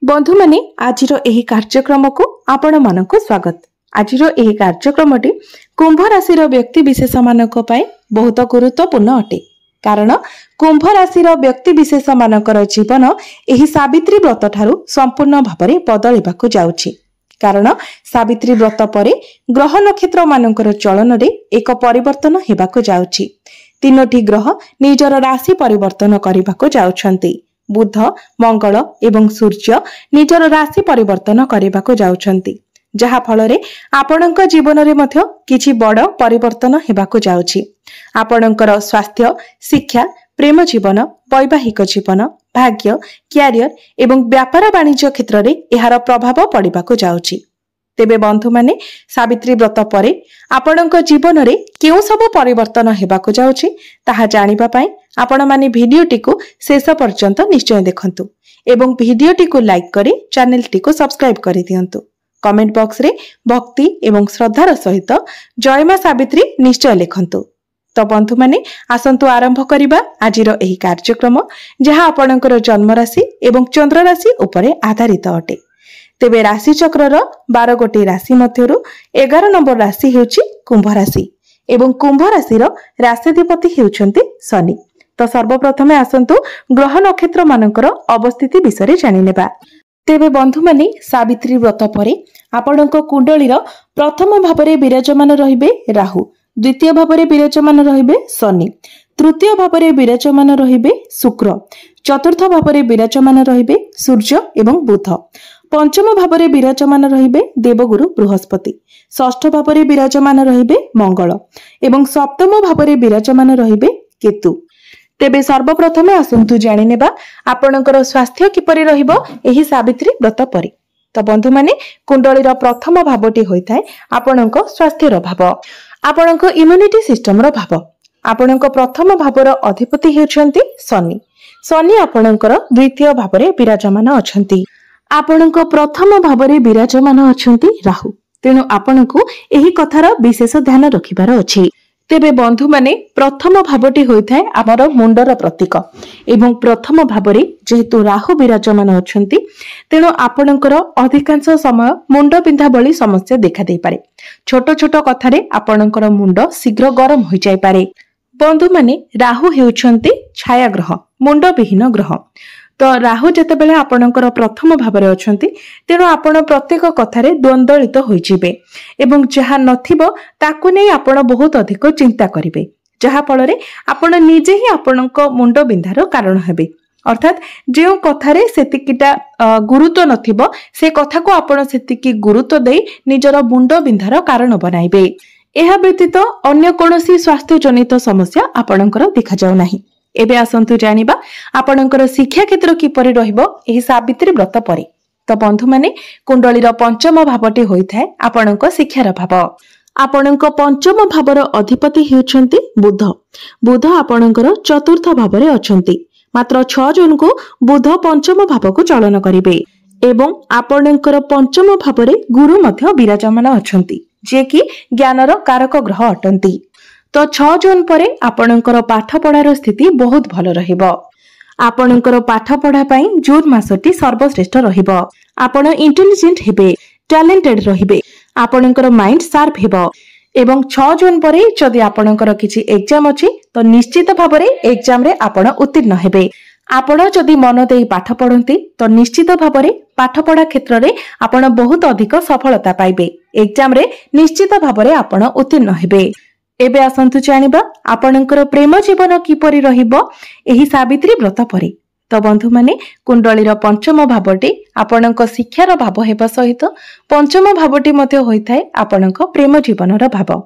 बंधु माने आजिर एही कार्यक्रम को आपण मानक स्वागत। आजिर एही कार्यक्रमटी कुंभ राशि व्यक्ति विशेष मानक पाए बहुत गुरुत्वपूर्ण अटे, कारण कुंभ राशि व्यक्ति विशेष मानकर जीवन एही सावित्री व्रत ठारू संपूर्ण भाव में बदलिबाकु जाउछि। कारण सावित्री व्रत परे ग्रह नक्षत्र मानकर चलन रे एक परिवर्तन हेबाकु जाउछि। तीनोटी ग्रह निजर राशि परिवर्तन करिबाकु जाउछन्ति। बुध, मंगल एवं सूर्य निजर राशि परिवर्तन करिबाकु जाउछन्ति, जहा फलरे आपणक जीवन रे मध्य किछि बड़ परिवर्तन हेबाकु जाउछि। आपणकर स्वास्थ्य, शिक्षा, प्रेम जीवन, वैवाहिक जीवन, भाग्य, क्यारियर एवं व्यापार वाणिज्य क्षेत्र में एहार प्रभाव पड़िबाकु जाउछि। तेबे बंधु माने सावित्री व्रत परे आपणक जीवन रे केउ सब परिवर्तन हेबाकु जाउछि ताहा जानिबा पई आपण माने भिडियोटी को शेष पर्यंत निश्चय देखंतु एवं भिडियोटी को लाइक करी चैनलटी को सब्सक्राइब करि दियंतु। कमेंट बॉक्स रे भक्ति एवं श्रद्धार सहित जय मां सावित्री निश्चय लिखंतु। तो बंधु माने आसंतु आरंभ करिबा आजिर एही कार्यक्रम, जहा आपणकर जन्म राशि एवं चंद्र राशि उपरे आधारित अटे। तेबे राशि चक्रर 12 गोटी राशि मध्यरु 11 नंबर राशि हेउची कुंभ राशि एवं कुंभ राशि राशिधिपति हेउछन्ति शनि। तो सर्वप्रथमे आसंतु ग्रह नक्षत्र मानकर अवस्थिति विषय जानिनेबा। तेबे बंधु माने सावित्री व्रत परे आपणक कुंडलीर प्रथम भावरे विराजमान रहिबे राहु, द्वितीय भावरे विराजमान रहिबे शनि, तृतीय भावरे विराजमान रहिबे शुक्र, चतुर्थ भावरे विराजमान रहिबे सूर्य एवं बुध, पंचम भावरे विराजमान रहिबे देवगुरु बृहस्पति, षष्ठ भावरे विराजमान रहिबे मंगल एवं सप्तम भावरे विराजमान रहिबे केतु। तेबे सर्वप्रथमे आसंतु जानिनेबा आपणकर स्वास्थ्य किपरि रहिबो एही सावित्री व्रत परे। तो बंधु माने कुंडलीर प्रथम भावटी होइथाय आपणक स्वास्थ्यर भाव, आपणक इम्युनिटी सिस्टम रो भाव। आपणक प्रथम भावर अधिपति हेउछन्ति शनि। शनि आपणकर द्वितीय भावरे विराजमान अछन्ति। आपणक प्रथम भावरे विराजमान अछन्ति राहु, तेणु आपणकु एही कथार विशेष ध्यान रखिबार अछि। तेबे बंधु माने प्रथम भावटी होइथाय आमर मुंडर प्रतीक एवं प्रथम भावरे जेहेतु राहु विराजमान अछन्ति, तेणु आपणकर अधिकांश समय मुंड बिंधा भली समस्या देखा देई पारे। छोट छोट कथारे आपणकर मुंड शीघ्र गरम होई जाय पारे। बंधु माने राहु हेउछन्ति छाया ग्रह, मुंड विहीन ग्रह। तो राहु जेतेबेले आपणकर प्रथम भावरे अछन्ति, तेणु आपण प्रत्येक कथारे द्वंद्वलित होई जिवे एवं जहा नथिबो ताकु नै आपण बहुत अधिक चिंता करिवे, जहा फलरे आपण निजे ही आपणक मुंड बिंधार कारण हेबे। अर्थात जे कथारे सेतिकिटा गुरुत्व नथिबो से कथा को आपण सेतिकी गुरुत्व देई निजर मुंड बिंधार कारण बनाइबे। एहा व्यतीत अन्य कोनोसी स्वास्थ्य जनित समस्या आपणकर देखा जाउ नाही। एबे आसंतु जानिबा आपणकर शिक्षा क्षेत्र किपरि रहिबो एही सावित्री व्रत परे। तो बंधु माने कुंडलीर पंचम भावटी होइथाय आपणक शिक्षार भाव। आपणक पंचम भावर अधिपति हेउछन्ति बुध। बुध आपणकर चतुर्थ भावरे अछन्ति। मात्र 6 जून को बुध पंचम भाव को चलन करिवे एवं आपणकर पंचम भावरे गुरु मध्य विराजमान अछन्ति, जे कि ज्ञानर कारक ग्रह अटन्ति। तो 6 जून परे आपणकर पाठ पढ़ार स्थिति बहुत भल रहिबो। आपणकर पाठ पढ़ा पई जून मासटी सर्वश्रेष्ठ रहिबो। आपण इंटेलिजेंट हेबे, टैलेंटेड रहिबे, आपणकर माइंड शार्प हेबो एवं 6 जून परे जदि आपणकर किछि एग्जाम अछि तो निश्चित भाबरे एग्जाम रे आपण उत्तीर्ण हेबे। आपण जदि मन देई पाठ पढ़ंती तो निश्चित भाबरे पाठ पढ़ा क्षेत्र रे आपण बहुत अधिक सफलता पाइबे। एग्जाम रे निश्चित भाबरे आपण उत्तीर्ण हेबे। एबे आसंतु जानिबा आपणकर प्रेम जीवन किपरि रहिबो एही सावित्री व्रत परे। तो बंधु माने कुंडलीर पंचम भावटी आपणक शिक्षार भाव हेबा सहित पंचम भावटी मध्ये होइथाय आपणक प्रेम जीवनर भाव।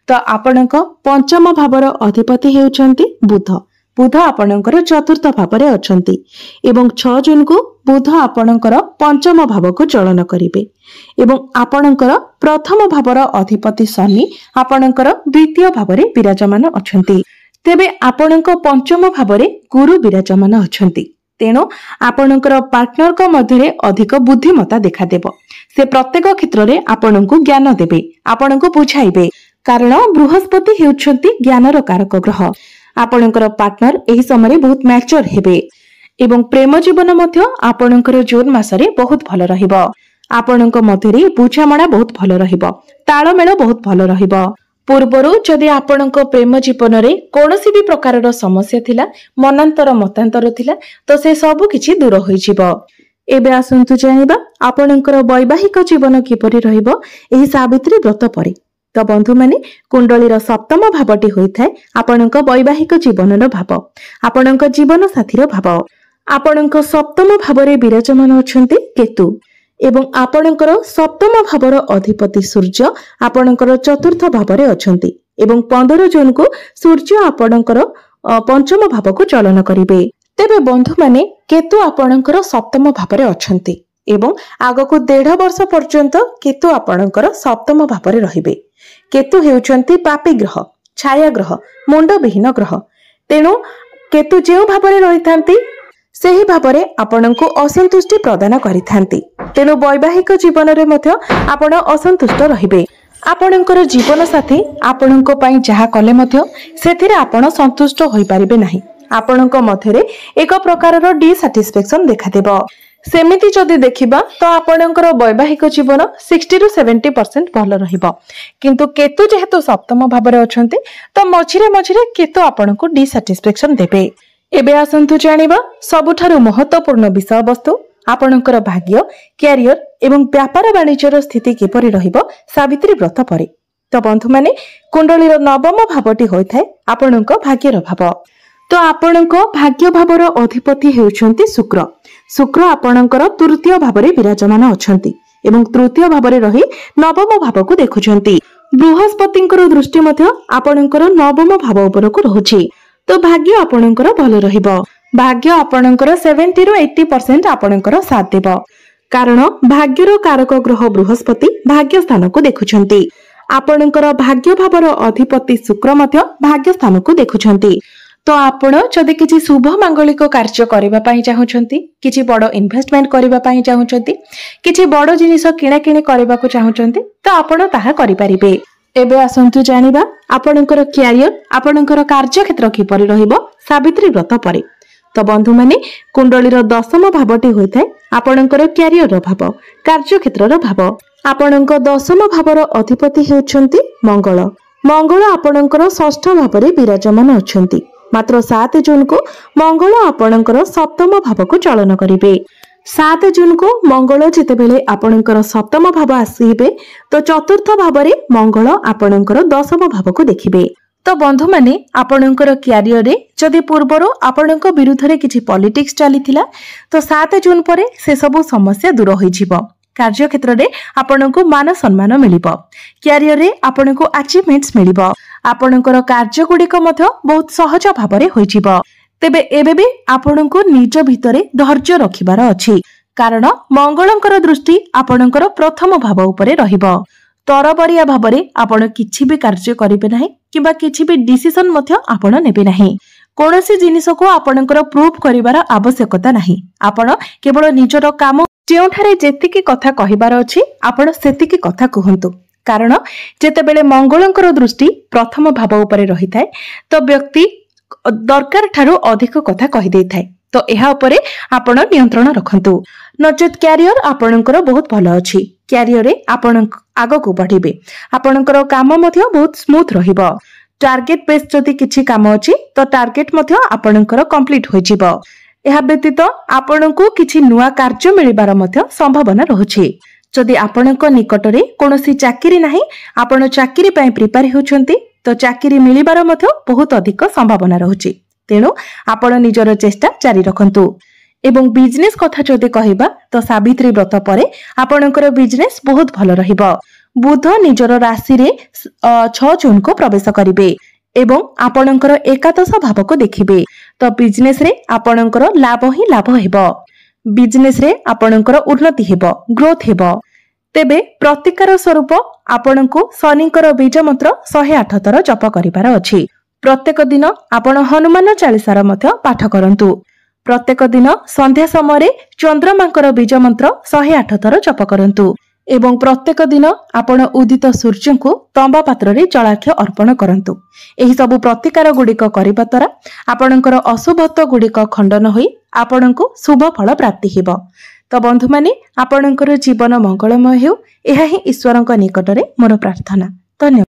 तो आपणक पंचम भावर अधिपति हेउछन्ति बुध। बुध आपणकर चतुर्थ भावरे अछन्ति एवं 6 जून को बुध आपणकर पंचम भाव को चलन करिवे एवं आपणकर प्रथम भावर अधिपति शनि आपणकर द्वितीय भावरे विराजमान अछन्ति। तेबे आपणक पंचम भावरे गुरु विराजमान अछन्ति, तेणु आपणकर पार्टनर को मध्यरे अधिक बुद्धिमता देखा देबो। से प्रत्येक क्षेत्र रे आपणको ज्ञान देबे, आपणको बुझाइबे, कारण बृहस्पति हेउछन्ति ज्ञानर कारक ग्रह। आपणकर पार्टनर एही समय बहुत मैच्योर हेबे एवं प्रेम जीवन मध्य आपणकर जून मासरे बहुत भल रहिबो। आपणक मध्यरे बुझामणा बहुत भल रहिबो, ताळमेळ बहुत भल रहिबो। पूर्वरु जदि आपणक प्रेम जीवन रे कोनोसी भी प्रकारर समस्या थिला, मनांतर मतांतर थिला, तो से सब किछि दूर होई जिवो। एबे आसंतु जानिबा आपणकर वैवाहिक जीवन किपरि रहिबो एही सावित्री व्रत परे। तो बंधु माने कुंडलीर सप्तम भावटी होइथाय आपणक वैवाहिक जीवनर भाव, आपणक जीवन साथीर भाव। आपणक सप्तम भावरे विराजमान अछंती केतु एवं आपणकर सप्तम भावर अधिपति सूर्य आपणकर चतुर्थ भावरे अछंती एवं 15 जून को सूर्य आपणकर पंचम भाव को चलन करिवे। तेबे बंधु माने केतु आपणकर सप्तम भावरे अछंती एवं आगको 1.5 वर्ष पर्यंत केतु आपणकर सप्तम भावरे रहिबे। केतु हेउचंती पापी ग्रह, छाया ग्रह, मुंडविहीन ग्रह। तेणु केतु जेउ भावरे रहिथांती सेही भावरे आपणको असंतुष्टि प्रदान करिथांती। तेणु वैवाहिक जीवन रे मध्य आपण असंतुष्ट रहिबे। आपणकर जीवन साथी आपणको पई जहा कले मध्य सेथिरे आपण संतुष्ट होई परिबे नाही। आपणक मध्यरे एक प्रकारर डिसैटिस्फैक्शन देखा देबो। सेमिति जदि देखिबा तो आपणकर वैवाहिक जीवन 60 ରୁ 70% भल रहिबो। किंतु केतु जेहेतु सप्तम भावरे अछंती तो मझिरे मझिरे केतु आपणको डिसैटिस्फैक्शन देबे। एबे आसंतु जानिबा सबुठारु महत्वपूर्ण विषय वस्तु आपणकर भाग्य, कैरियर एवं व्यापार वाणिज्यर स्थिति किपरि रहिबो सावित्री व्रत परे। तो बंधु माने कुंडलीर नवम भावटी होइथाय आपणक भाग्यर भाव। तो आपणक भाग्य भावर अधिपति हेउछंती शुक्र। शुक्र आपणकर तृतीय भावरे विराजमान अछंती एवं तृतीय भावरे रही नवम भाव को देखुछंती। बृहस्पतिंकर दृष्टि मध्य आपणकर नवम भाव उपरको रहुछि। तो भाग्य आपणकर भल रहिबो। भाग्य आपणकर 70 ରୁ 80% आपणकर साथ देबो। कारण भाग्यर कारक ग्रह बृहस्पति भाग्य स्थान को देखुछंती। आपणकर भाग्य भावर अधिपति शुक्र मध्य भाग्य स्थान को देखुछंती। तो आपण जदि किछि शुभ मांगलिक कार्य करिबा पई चाहुछंती, किछि बड़ इन्वेस्टमेंट करिबा पई चाहुछंती, किछि बड़ जिनिस किणा किणी करिबा को चाहुछंती तो आपण ताहा करि परिबे। एबे आसंतु जानिबा आपणकर कैरियर, आपणकर कार्य क्षेत्र किपरि रहिबो सावित्री व्रत परे। तो बंधु माने कुंडलीर दशम भावटी होइथाय आपणकर कैरियर भाव, कार्य क्षेत्रर भाव। आपणक दशम भावर अधिपति हेउछंती मंगल। मंगल आपणकर षष्ठ भावरे विराजमान अछंती। मात्र 7 जून को मंगल आपणकर सप्तम भाव को चलन करिवे। 7 जून को मंगल जेतेबेले आपणकर सप्तम भाव आसीबे तो चतुर्थ भावरे मंगल आपणकर दशम भाव को देखिबे। तो बंधु माने आपणकर कैरियर रे जदि पूर्वरो आपणक विरुद्ध रे किछि पॉलिटिक्स चलीथिला तो 7 जून परे से सब समस्या दूर होई जिवो। कार्य क्षेत्र रे आपणको मान सम्मान मिलिबो। कैरियर रे आपणको अचीवमेंट्स मिलिबो। आपणकर कार्य गुडिक मध्य बहुत सहज भाबरे होई जिवो। तेबे एबे भी आपणको निज भितरे धैर्य रखिबार अछि। कारण मंगलंकर दृष्टि आपणकर प्रथम भाव उपरे रहिबो। तरबरिया भाबरे आपण किछि भी कार्य करिबे नाही किबा किछि भी डिसिजन मध्य आपण नेबे नाही। कोनोसी जिनिस को आपणकर प्रूफ करिवार आवश्यकता नाही। आपण केवल निजर काम जेउठारे जेतिकी कथा कहिबार अछि आपण सेतिकी कथा कहंतु। कारण जेतेबेले मंगलंकर दृष्टि प्रथम भाव उपरे रहिथाय तो व्यक्ति दरकार ठारू अधिक कथा कहि देथाय। तो एहा उपरे आपण नियंत्रण रखंतु। नचेत कैरियर आपणकर बहुत भलो अछि। कैरियर रे आपण आगो को बढ़िबे। आपणकर काम मध्य बहुत स्मूथ रहिबो। टार्गेट बेस जदि किछि काम अछि तो टार्गेट मध्य आपणकर कंप्लीट होई जिवो। एहा व्यतीत आपणको किछि नुवा कार्य मिलिबार मध्य संभावना रहुछि। जदि आपणक निकटरे कोनोसी चाकरी नाही, आपण चाकरी पय प्रिपेयर होउछंती तो चाकरी मिलिबार मध्य बहुत अधिक संभावना रहुछि। तेणु आपण निजर चेष्टा जारी रखंतु। एवं बिजनेस कथा जदि कहिबा तो सावित्री व्रत परे आपणकर बिजनेस बहुत भलो रहिबो। बुध निजर राशि रे 6 जून को प्रवेश करिवे एवं आपणकर एकादश भाव को देखिबे। तो बिजनेस रे आपणकर लाभ ही लाभ हेबो। बिजनेस रे आपणकर उन्नति हेबो, ग्रोथ हेबो। तेबे प्रतिकार स्वरूप आपणको शनिकर बीज मंत्र 108 थर जप करिबार अछि। प्रत्येक दिन आपण हनुमान चालीसार मध्य पाठ करंतु। प्रत्येक दिन संध्या समय चंद्रमांकर बीज मंत्र 108 थर जप करंतु एवं प्रत्येक दिन आपण उदित सूर्य को तंबा पात्र रे जलाख्य अर्पण करंतु। एही सब प्रतिकार गुडिक करिबा द्वारा आपणकर अशुभत्व गुडिक खंडन होई आपणको शुभ फल प्राप्ति हेबो। तो बंधु माने आपणकर जीवन मंगलमय हेउ, एहा ही ईश्वरक निकटरे मोर प्रार्थना। धन्यवाद।